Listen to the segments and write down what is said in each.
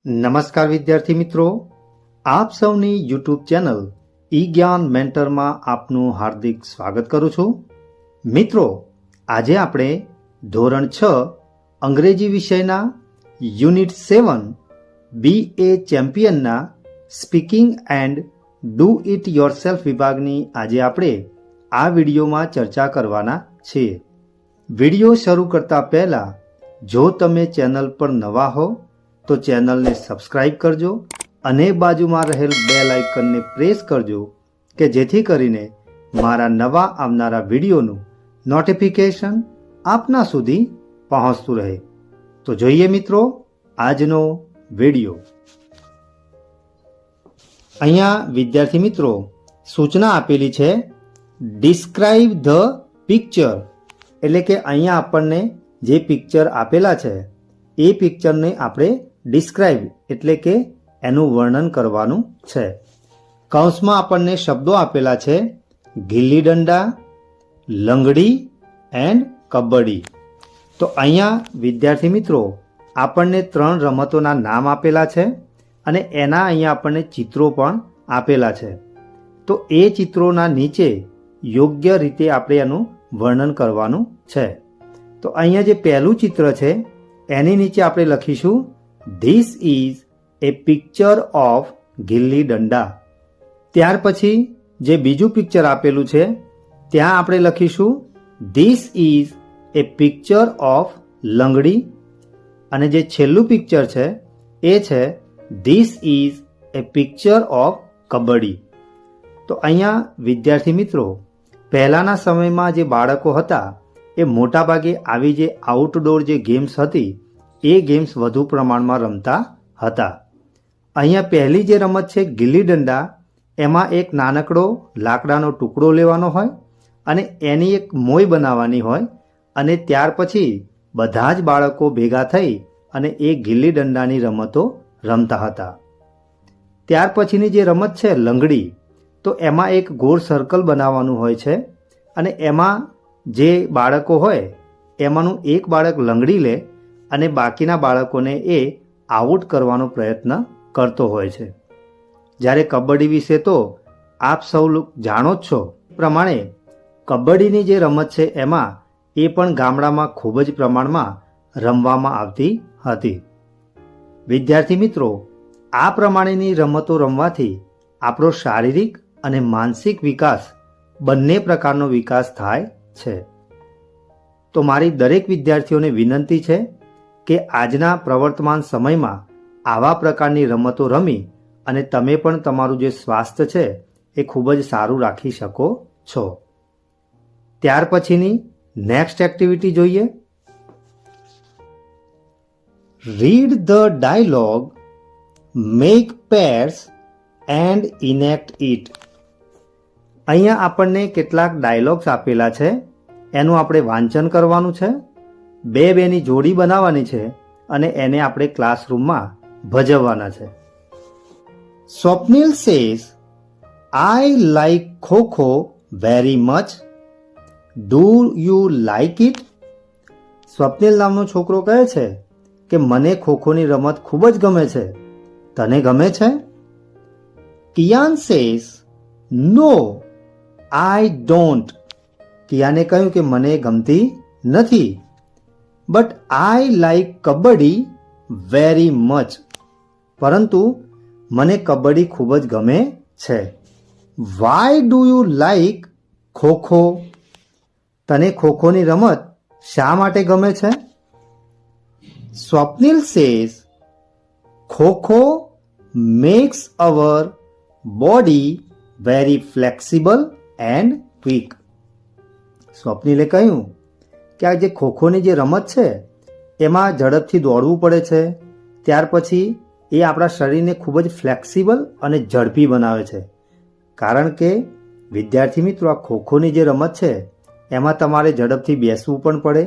નમસ્કાર વિદ્યાર્થી મિત્રો, આપ સૌની યુટ્યુબ ચેનલ ઈ જ્ઞાન મેન્ટરમાં આપનું હાર્દિક સ્વાગત કરું છું. મિત્રો, આજે આપણે ધોરણ 6 અંગ્રેજી વિષયના યુનિટ 7 BA ચેમ્પિયનના speaking and do it yourself વિભાગની આજે આપણે આ વિડીયોમાં ચર્ચા કરવાના છીએ. વિડીયો શરૂ કરતા પહેલા જો તમે ચેનલ પર નવા હો તો ચેનલને સબસ્ક્રાઇબ કરજો અને બાજુમાં રહેલ બેલ આઇકનને પ્રેસ કરજો કે જેથી કરીને મારા નવા આવનારા વિડીયોનું નોટિફિકેશન આપના સુધી પહોંચતું રહે. તો જોઈએ મિત્રો આજનો વિડીયો. અહીંયા વિદ્યાર્થી મિત્રો સૂચના આપેલી છે ડિસ્ક્રાઇબ ધ પિક્ચર, એટલે કે અહીંયા આપણને જે પિક્ચર આપેલા છે એ પિક્ચરને આપણે ડિસ્ક્રાઇબ એટલે કે એનું વર્ણન કરવાનું છે. કૌંસમાં આપણને શબ્દો આપેલા છે ગિલ્લી દંડા, લંગડી એન્ડ કબડ્ડી. તો અહીંયા વિદ્યાર્થી મિત્રો આપણને 3 રમતોના નામ આપેલા છે અને એના અહીંયા આપણને ચિત્રો પણ આપેલા છે. તો એ ચિત્રોના નીચે યોગ્ય રીતે આપણે એનું વર્ણન કરવાનું છે. તો અહીંયા જે પહેલું ચિત્ર છે એની નીચે આપણે લખીશું This is a picture of gilli danda. ત્યાર પછી જે બીજું પિક્ચર આપેલું છે ત્યાં આપણે લખીશું This is a picture of લંગડી. અને જે છેલ્લું પિક્ચર છે એ છે This is a picture of kabaddi. તો અહીંયા વિદ્યાર્થી મિત્રો પહેલાંના સમયમાં જે બાળકો હતા એ મોટાભાગે આવી જે આઉટડોર જે ગેમ્સ હતી એ ગેમ્સ વધુ પ્રમાણમાં રમતા હતા. અહીંયા પહેલી જે રમત છે ગિલ્લી દંડા, એમાં એક નાનકડો લાકડાનો ટુકડો લેવાનો હોય અને એની એક મોય બનાવવાની હોય અને ત્યાર પછી બધા જ બાળકો ભેગા થઈ અને એ ગિલ્લી દંડાની રમતો રમતા હતા. ત્યાર પછીની જે રમત છે લંગડી, તો એમાં એક ગોળ સર્કલ બનાવવાનું હોય છે અને એમાં જે બાળકો હોય એમાંનું એક બાળક લંગડી લે અને બાકીના બાળકોને એ આઉટ કરવાનો પ્રયત્ન કરતો હોય છે. જ્યારે કબડ્ડી વિશે તો આપ સૌ જાણો જ છો પ્રમાણે કબડ્ડીની જે રમત છે એમાં એ પણ ગામડામાં ખૂબ જ પ્રમાણમાં રમવામાં આવતી હતી. વિદ્યાર્થી મિત્રો, આ પ્રમાણેની રમતો રમવાથી આપણો શારીરિક અને માનસિક વિકાસ બંને પ્રકારનો વિકાસ થાય છે. તો મારી દરેક વિદ્યાર્થીઓને વિનંતી છે કે આજના પ્રવર્તમાન સમયમાં આવા પ્રકારની રમતો રમી અને તમે પણ તમારું જે સ્વાસ્થ્ય છે એ ખૂબ જ સારું રાખી શકો છો. ત્યાર પછીની નેક્સ્ટ એક્ટિવિટી જોઈએ. Read the dialogue, make pairs and enact it. અહીંયા આપણને કેટલાક ડાયલોગ્સ આપેલા છે, એનું આપણે વાંચન કરવાનું છે. બેની જોડી બનાવવાની છે અને એને આપણે ક્લાસરૂમમાં ભજવવાના છે. Swapnil says I like kho kho very much. Do you like it? Swapnil નામનો છોકરો કહે છે કે મને ખોખોની રમત ખૂબ જ ગમે છે. તને ગમે છે? Kiaan says no I don't. કિયાને કહ્યું કે મને ગમતી નથી. But I like kabaddi very much. પરંતુ મને કબડ્ડી ખૂબ જ ગમે છે. Why do you like kho kho? તને ખોખોની રમત શા માટે ગમે છે? Swapnil says kho kho makes our body very flexible and quick. સ્વપ્નિલે કહ્યું કે આ જે ખોખોની જે રમત છે એમાં ઝડપથી દોડવું પડે છે, ત્યાર પછી એ આપણા શરીરને ખૂબ જ ફ્લેક્સિબલ અને ઝડપી બનાવે છે. કારણ કે વિદ્યાર્થી મિત્રો આ ખોખોની જે રમત છે એમાં તમારે ઝડપથી બેસવું પણ પડે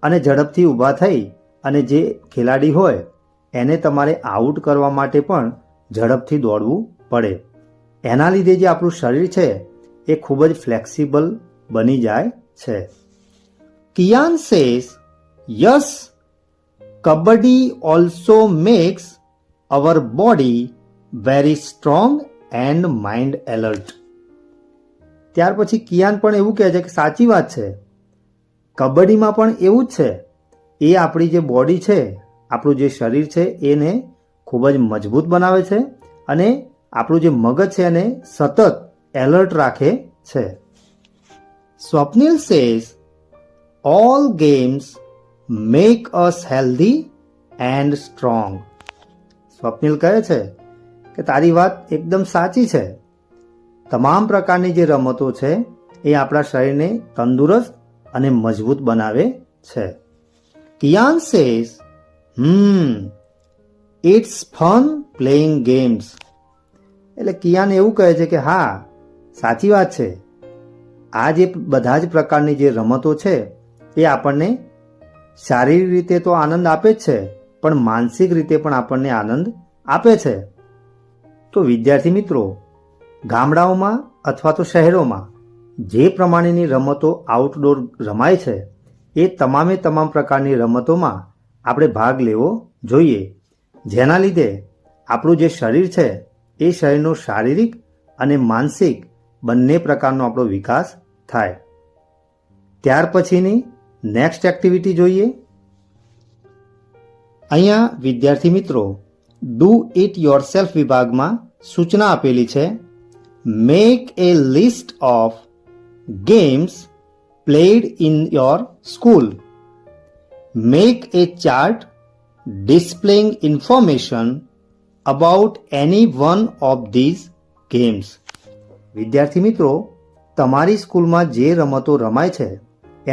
અને ઝડપથી ઊભા થઈ અને જે ખેલાડી હોય એને તમારે આઉટ કરવા માટે પણ ઝડપથી દોડવું પડે. એના લીધે જે આપણું શરીર છે એ ખૂબ જ ફ્લેક્સિબલ બની જાય છે. Kiaan says yes kabaddi also makes our body very strong and mind alert. ત્યાર પછી કિયાન પણ એવું કહે છે કે સાચી વાત છે, કબડ્ડીમાં પણ એવું જ છે. એ આપણી જે બોડી છે, આપણું જે શરીર છે એને ખૂબ જ મજબૂત બનાવે છે અને આપણું જે મગજ છે એને સતત એલર્ટ રાખે છે. Swapnil says all games make us healthy and strong. Swapnil કહે છે કે તારી વાત એકદમ સાચી છે. તમામ પ્રકારની જે રમતો છે એ આપણા શરીરને તંદુરસ્ત અને મજબૂત બનાવે છે. Kiaan says it's fun playing games. એટલે કિયાન એવું કહે છે કે હા, સાચી વાત છે, આ જે બધા જ પ્રકારની જે રમતો છે એ આપણને શારીરિક રીતે તો આનંદ આપે જ છે, પણ માનસિક રીતે પણ આપણને આનંદ આપે છે. તો વિદ્યાર્થી મિત્રો, ગામડાઓમાં અથવા તો શહેરોમાં જે પ્રમાણેની રમતો આઉટડોર રમાય છે એ તમામે તમામ પ્રકારની રમતોમાં આપણે ભાગ લેવો જોઈએ, જેના લીધે આપણું જે શરીર છે એ શરીરનો શારીરિક અને માનસિક બંને પ્રકારનો આપણો વિકાસ થાય. ત્યાર પછીની નેક્સ્ટ એક્ટિવિટી જોઈએ. અહીંયા વિદ્યાર્થી મિત્રો ડુ ઇટ યોરસેલ્ફ વિભાગમાં સૂચના આપેલી છે. Make A list of games played in your school. Make A chart displaying information about any one of these games. વિદ્યાર્થી મિત્રો, તમારી સ્કૂલમાં જે રમતો રમાય છે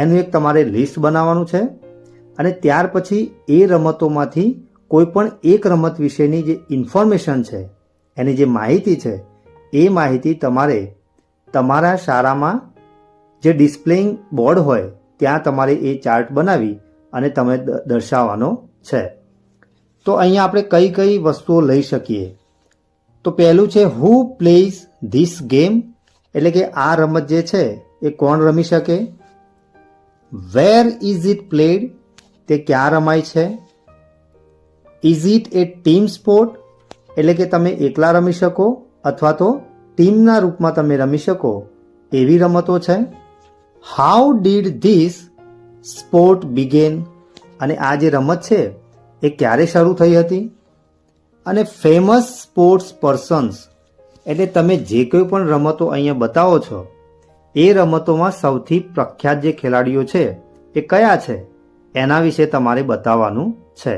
એનું એક તમારે લિસ્ટ બનાવવાનું છે અને ત્યાર પછી એ રમતોમાંથી કોઈ પણ એક રમત વિશેની જે ઇન્ફોર્મેશન છે, એની જે માહિતી છે, એ માહિતી તમારે તમારા શાળામાં જે ડિસ્પ્લેઇંગ બોર્ડ હોય ત્યાં તમારે એ ચાર્ટ બનાવી અને તમે દર્શાવવાનો છે. તો અહીંયા આપણે કઈ કઈ વસ્તુઓ લઈ શકીએ. તો પહેલું છે હુ પ્લેઝ ધીસ ગેમ, એટલે કે આ રમત જે છે એ કોણ રમી શકે. વેર ઇઝ ઇટ પ્લેડ, તે ક્યાં રમાય છે. Is it A team sport, એટલે કે તમે એકલા રમી શકો અથવા તો ટીમના રૂપમાં તમે રમી શકો એવી રમતો છે. How did this sport began, અને આ જે રમત છે એ ક્યારે શરૂ થઈ હતી. અને ફેમસ સ્પોર્ટ્સ પર્સન્સ, એટલે તમે જે કોઈ પણ રમતો અહીંયા બતાવો છો એ રમતોમાં સૌથી પ્રખ્યાત જે ખેલાડીઓ છે એ કયા છે એના વિશે તમારે બતાવવાનું છે.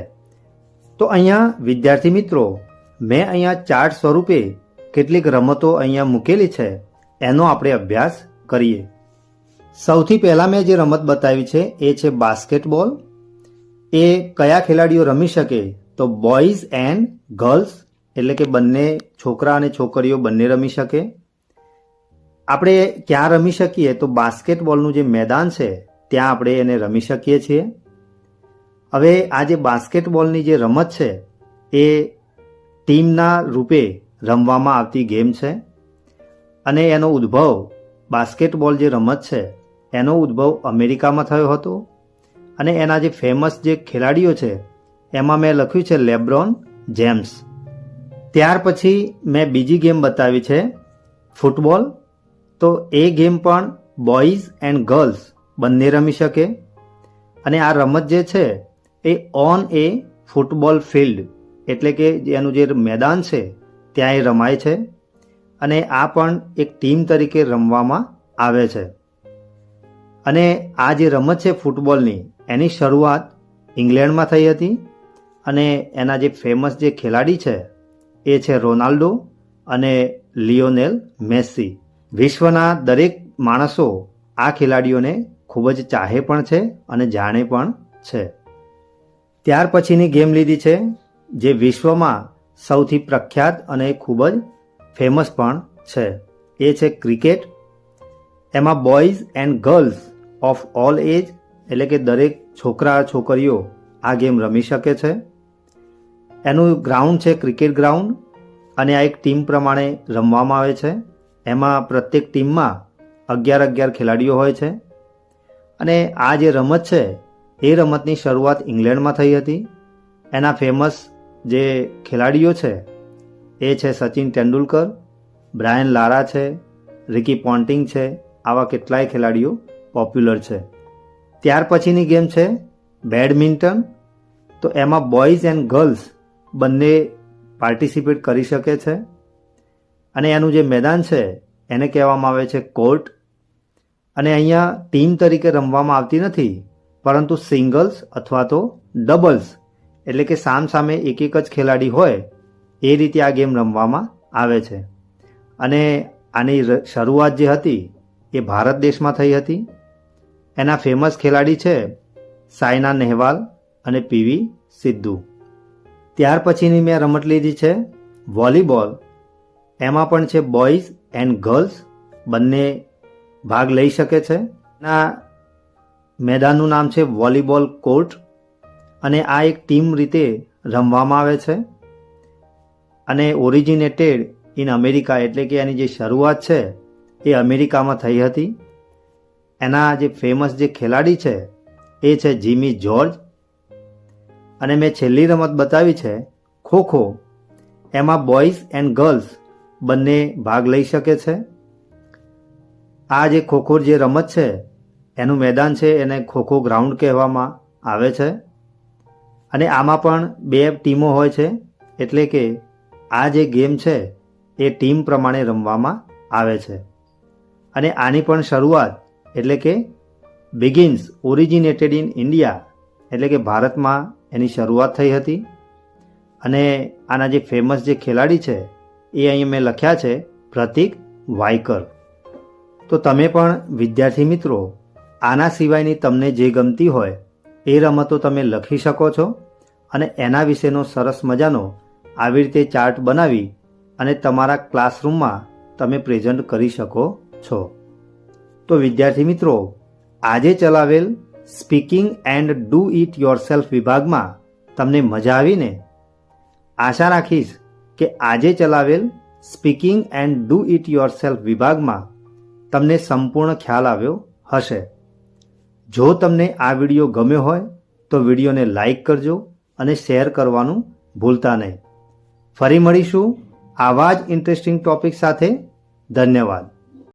તો અહીંયા વિદ્યાર્થી મિત્રો, મેં અહીંયા ચાર્ટ સ્વરૂપે કેટલીક રમતો અહીંયા મૂકેલી છે, એનો આપણે અભ્યાસ કરીએ. સૌથી પહેલાં મેં જે રમત બતાવી છે એ છે બાસ્કેટબોલ. એ કયા ખેલાડીઓ રમી શકે, તો બોયઝ એન્ડ ગર્લ્સ, એટલે કે બંને છોકરા અને છોકરીઓ બંને રમી શકે. આપણે ક્યાં રમી શકીએ, તો બાસ્કેટબોલનું જે મેદાન છે ત્યાં આપણે એને રમી શકીએ છીએ. હવે આ જે બાસ્કેટબોલની જે રમત છે એ ટીમના રૂપે રમવામાં આવતી ગેમ છે અને એનો ઉદ્ભવ, બાસ્કેટબોલ જે રમત છે એનો ઉદ્ભવ અમેરિકામાં થયો હતો અને એના જે ફેમસ જે ખેલાડીઓ છે એમાં મેં લખ્યું છે લેબ્રોન જેમ્સ. ત્યાર પછી મેં બીજી ગેમ બતાવી છે ફૂટબોલ. તો એ ગેમ પણ બોયઝ એન્ડ ગર્લ્સ બંને રમી શકે અને આ રમત જે છે એ ઓન એ ફૂટબોલ ફિલ્ડ, એટલે કે એનું જે મેદાન છે ત્યાં એ રમાય છે અને આ પણ એક ટીમ તરીકે રમવામાં આવે છે. અને આ જે રમત છે ફૂટબોલની, એની શરૂઆત ઇંગ્લેન્ડમાં થઈ હતી અને એના જે ફેમસ જે ખેલાડી છે એ છે રોનાલ્ડો અને લિયોનેલ મેસી. વિશ્વના દરેક માણસો આ ખેલાડીઓને ખૂબ જ ચાહે પણ છે અને જાણે પણ છે. ત્યાર પછીની ગેમ લીધી છે જે વિશ્વમાં સૌથી પ્રખ્યાત અને ખૂબ જ ફેમસ પણ છે, એ છે ક્રિકેટ. એમાં boys and girls of all age, એટલે કે દરેક છોકરા છોકરીઓ આ ગેમ રમી શકે છે. એનું ગ્રાઉન્ડ છે ક્રિકેટ ગ્રાઉન્ડ અને આ એક ટીમ પ્રમાણે રમવામાં આવે છે. એમાં પ્રત્યેક ટીમમાં 11 ખેલાડીઓ હોય છે અને આ જે રમત છે એ રમતની શરૂઆત ઇંગ્લેન્ડમાં થઈ હતી. એના ફેમસ જે ખેલાડીઓ છે એ છે સચિન તેંડુલકર, બ્રાયન લારા છે, રિકી પોન્ટિંગ છે. આવા કેટલાય ખેલાડીઓ પોપ્યુલર છે. ત્યાર પછીની ગેમ છે બેડમિન્ટન. તો એમાં બોયઝ એન્ડ ગર્લ્સ બંને પાર્ટિસિપેટ કરી શકે છે. અને એનું જે મેદાન છે એને કહેવામાં આવે છે કોર્ટ. અને અહીંયા ટીમ તરીકે રમવામાં આવતી નથી, પરંતુ સિંગલ્સ અથવા તો ડબલ્સ એટલે કે સામસામે એક જ ખેલાડી હોય એ રીતે આ ગેમ રમવામાં આવે છે. અને આની શરૂઆત જે હતી એ ભારત દેશમાં થઈ હતી. એના ફેમસ ખેલાડી છે સાયના નેહવાલ અને પીવી સિદ્ધુ. ત્યાર પછીની મેં રમત લીધી છે વોલીબોલ. એમાં પણ છે બોયઝ એન્ડ ગર્લ્સ બંને ભાગ લઈ શકે છે. આ મેદાનનું નામ છે વોલીબોલ કોર્ટ. અને આ એક ટીમ રીતે રમવામાં આવે છે. અને ઓરિજિનેટેડ ઇન અમેરિકા એટલે કે એની જે શરૂઆત છે એ અમેરિકામાં થઈ હતી. એના જે ફેમસ જે ખેલાડી છે એ છે જીમી જોર્જ. અને મેં છેલ્લી રમત બતાવી છે ખોખો. એમાં બોયઝ એન્ડ ગર્લ્સ બંને ભાગ લઈ શકે છે. આ જે ખોખો જે રમત છે એનું મેદાન છે એને ખોખો ગ્રાઉન્ડ કહેવામાં આવે છે. અને આમાં પણ બે ટીમો હોય છે, એટલે કે આ જે ગેમ છે એ ટીમ પ્રમાણે રમવામાં આવે છે. અને આની પણ શરૂઆત એટલે કે બિગિન્સ ઓરિજિનેટેડ ઇન ઇન્ડિયા એટલે કે ભારતમાં એની શરૂઆત થઈ હતી. અને આના જે ફેમસ જે ખેલાડી છે એ અહીં મેં લખ્યા છે પ્રતિક વાયકર. તો તમે પણ વિદ્યાર્થી મિત્રો આના સિવાયની તમને જે ગમતી હોય એ રમતો તમે લખી શકો છો. અને એના વિશેનો સરસ મજાનો આવી રીતે ચાર્ટ બનાવી અને તમારા ક્લાસરૂમમાં તમે પ્રેઝન્ટ કરી શકો છો. તો વિદ્યાર્થી મિત્રો આજે ચલાવેલ speaking and do it yourself વિભાગમાં તમને મજા આવીને? આશા રાખીશ કે આજે ચલાવેલ speaking and do it yourself વિભાગમાં તમને સંપૂર્ણ ખ્યાલ આવ્યો હશે. જો તમને આ વિડીયો ગમ્યો હોય તો વિડીયોને લાઈક કરજો અને શેર કરવાનું ભૂલતા નહીં. ફરી મળીશું આવા જ ઇન્ટરેસ્ટિંગ ટોપિક સાથે. ધન્યવાદ.